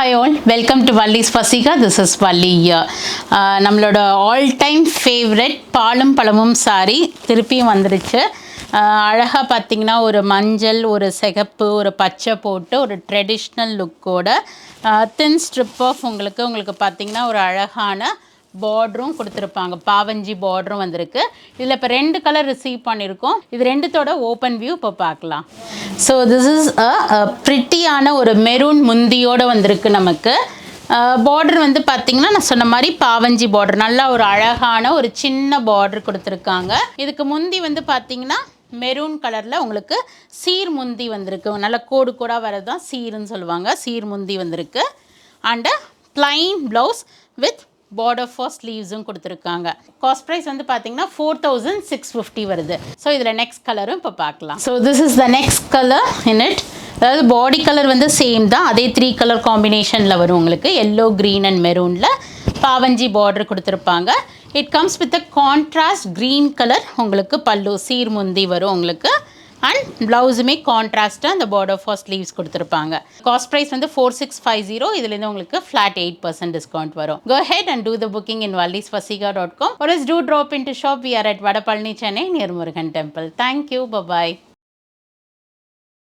Hi all, welcome to Valli's Fasika. This is Valli here. நம்மளோட all time favourite பாலும் பழமும் sorry திருப்பியும் வந்துருச்சு. அழகாக பார்த்தீங்கன்னா ஒரு மஞ்சள், ஒரு சிகப்பு, ஒரு பச்சை போட்டு ஒரு ட்ரெடிஷ்னல் லுக்கோட தின் ஸ்ட்ரிப் ஆஃப் உங்களுக்கு பார்த்தீங்கன்னா ஒரு அழகான பார்டரும் கொடுத்துருப்பாங்க. பாவஞ்சி பார்டரும் வந்திருக்கு. இதில் இப்போ 2 கலர் ரிசீவ் பண்ணியிருக்கோம். இது ரெண்டுத்தோட ஓப்பன் வியூ இப்போ பார்க்கலாம். ஸோ திஸ் இஸ் ப்ரிட்டியான ஒரு மெரூன் முந்தியோடு வந்திருக்கு நமக்கு. பார்டர் வந்து பார்த்திங்கன்னா நான் சொன்ன மாதிரி பாவஞ்சி பார்டர், நல்லா ஒரு அழகான ஒரு சின்ன பார்டர் கொடுத்துருக்காங்க. இதுக்கு முந்தி வந்து பார்த்திங்கன்னா மெரூன் கலரில் உங்களுக்கு சீர் முந்தி வந்திருக்கு. நல்ல கோடு கோடாக வரது தான் சீருன்னு சொல்லுவாங்க. சீர் முந்தி வந்திருக்கு. And plain blouse with border for ஸ்லீவ்ஸும் கொடுத்துருக்காங்க. காஸ்ட் ப்ரைஸ் வந்து பார்த்தீங்கன்னா 4650 வருது. ஸோ இதில் நெக்ஸ்ட் கலரும் இப்போ பார்க்கலாம். So this is the next colour in it. அதாவது பாடி கலர் வந்து சேம் தான், அதே 3 கலர் காம்பினேஷனில் வரும் உங்களுக்கு. எல்லோ, க்ரீன் அண்ட் மெரூனில் பாவஞ்சி பார்டர் கொடுத்துருப்பாங்க. It comes with a contrast green colour உங்களுக்கு பல்லு சீர் முந்தி வரும் உங்களுக்கு. அண்ட் ப்ளவுஸுமே கான்ட்ராஸ்ட்டாக அந்த பார்டர் ஃபார் ஸ்லீவ்ஸ் கொடுத்துருப்பாங்க. காஸ்ட் ப்ரைஸ் வந்து 4650. இதுலேருந்து உங்களுக்கு ஃப்ளாட் 8% டிஸ்கவுண்ட் வரும். Go ahead and do the booking in vallisfasika.com or else do drop into shop. We are at Vadapalani, Chennai near Murugan Temple. Thank you. Bye-bye.